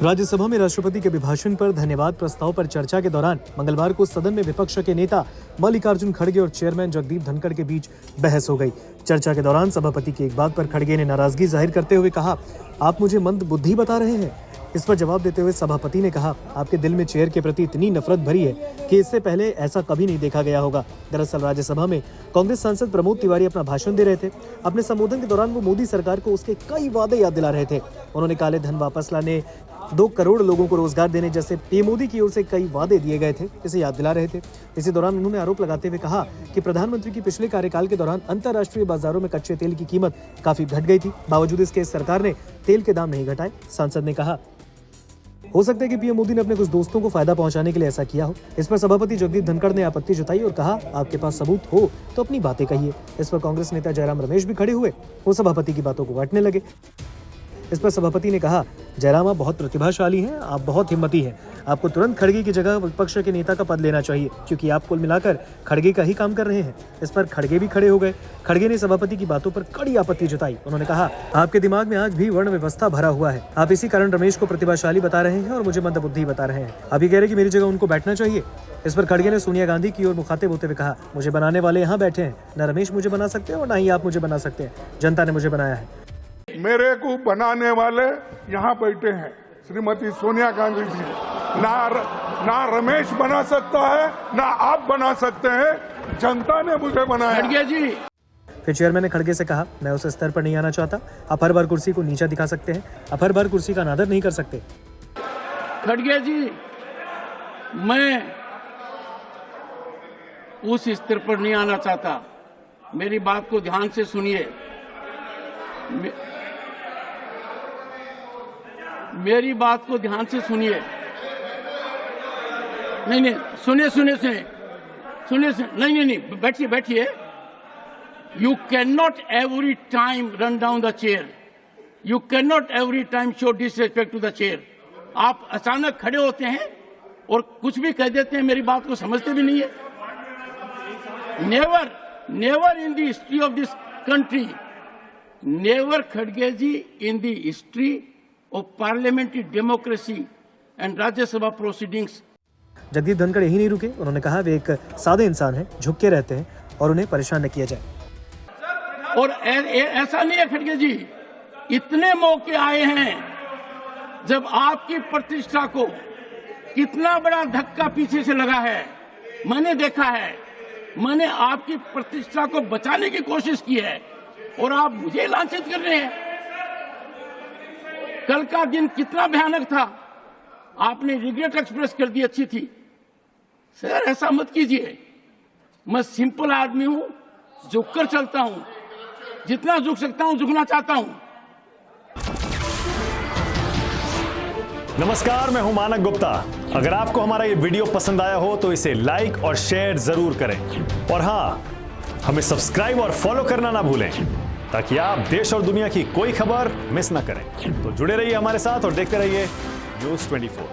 राज्यसभा में राष्ट्रपति के अभिभाषण पर धन्यवाद प्रस्ताव पर चर्चा के दौरान मंगलवार को सदन में विपक्ष के नेता मल्लिकार्जुन खड़गे और चेयरमैन जगदीप धनखड़ के बीच बहस हो गई। चर्चा के दौरान सभापति की एक बात पर खड़गे ने नाराजगी जाहिर करते हुए कहा, आप मुझे मंद बुद्धि बता रहे हैं। इस पर जवाब देते हुए सभापति ने कहा, आपके दिल में चेयर के प्रति इतनी नफरत भरी है कि इससे पहले ऐसा कभी नहीं देखा गया होगा। दरअसल राज्यसभा में कांग्रेस सांसद प्रमोद तिवारी अपना भाषण दे रहे थे। अपने संबोधन के दौरान वो मोदी सरकार को उसके कई वादे याद दिला रहे थे। उन्होंने काले धन वापस लाने, 2 करोड़ लोगों को रोजगार देने जैसे पीएम मोदी की ओर से कई वादे दिए गए थे, इसे याद दिला रहे थे। इसी दौरान उन्होंने आरोप लगाते हुए कहा कि प्रधानमंत्री की पिछले कार्यकाल के दौरान अंतर्राष्ट्रीय बाजारों में कच्चे तेल की कीमत काफी घट गई थी। बावजूद इसके सरकार ने तेल के दाम नहीं घटाए। सांसद ने कहा, हो सकता है कि पीएम मोदी ने अपने कुछ दोस्तों को फायदा पहुंचाने के लिए ऐसा किया हो। इस पर सभापति जगदीप धनखड़ ने आपत्ति जताई और कहा, आपके पास सबूत हो तो अपनी बातें कहिए। इस पर कांग्रेस नेता जयराम रमेश भी खड़े हुए। वो सभापति की बातों को काटने लगे। इस पर सभापति ने कहा, जयराम आप बहुत प्रतिभाशाली हैं, आप बहुत हिम्मती हैं। आपको तुरंत खड़गे की जगह विपक्ष के नेता का पद लेना चाहिए, क्योंकि आप कुल मिलाकर खड़गे का ही काम कर रहे हैं। इस पर खड़गे भी खड़े हो गए। खड़गे ने सभापति की बातों पर कड़ी आपत्ति जताई। उन्होंने कहा, आपके दिमाग में आज भी वर्ण व्यवस्था भरा हुआ है। आप इसी कारण रमेश को प्रतिभाशाली बता रहे हैं और मुझे मंदबुद्धि बता रहे हैं। आप ये कह रहे हैं कि मेरी जगह उनको बैठना चाहिए। इस पर खड़गे ने सोनिया गांधी की ओर मुखातिब होते हुए कहा, मुझे बनाने वाले यहाँ बैठे हैं, न रमेश मुझे बना सकते हैं और न ही आप मुझे बना सकते हैं। जनता ने मुझे बनाया है। मेरे को बनाने वाले यहाँ बैठे हैं, श्रीमती सोनिया गांधी जी। ना रमेश बना सकता है, ना आप बना सकते हैं, जनता ने मुझे बनाया। खड़गे जी। फिर चेयरमैन ने खड़गे से कहा, मैं उस स्तर पर नहीं आना चाहता। आप हर बार कुर्सी को नीचा दिखा सकते हैं, आप हर बार कुर्सी का अनादर नहीं कर सकते। खड़गे जी, मैं उस स्तर पर नहीं आना चाहता। मेरी बात को ध्यान से सुनिए। मेरी बात को ध्यान से सुनिए। नहीं, सुनिए, नहीं, बैठिए। You can not every time run down the chair. You can not every time show disrespect to the chair. आप अचानक खड़े होते हैं और कुछ भी कह देते हैं, मेरी बात को समझते भी नहीं है। Never in the history of this country, never खड़गे ji in the history of parliamentary democracy and Rajya Sabha proceedings। Jagdeep Dhankhar यही नहीं रुके। उन्होंने कहा, वे एक सादे इंसान हैं, झुक के रहते हैं और उन्हें परेशान न किया जाए। और ऐसा नहीं है खड़गे जी, इतने मौके आए हैं जब आपकी प्रतिष्ठा को कितना बड़ा धक्का पीछे से लगा है, मैंने देखा है। मैंने आपकी प्रतिष्ठा को बचाने की कोशिश की है और आप मुझे लांछित कर रहे हैं। कल का दिन कितना भयानक था, आपने रिग्रेट एक्सप्रेस कर दी, अच्छी थी। सर ऐसा मत कीजिए। मैं सिंपल आदमी हूं, झुककर चलता हूं, जितना झुक सकता हूं झुकना चाहता हूं। नमस्कार, मैं हूं मानक गुप्ता। अगर आपको हमारा ये वीडियो पसंद आया हो तो इसे लाइक और शेयर जरूर करें और हां, हमें सब्सक्राइब और फॉलो करना ना भूलें ताकि आप देश और दुनिया की कोई खबर मिस ना करें। तो जुड़े रहिए हमारे साथ और देखते रहिए न्यूज़ 24।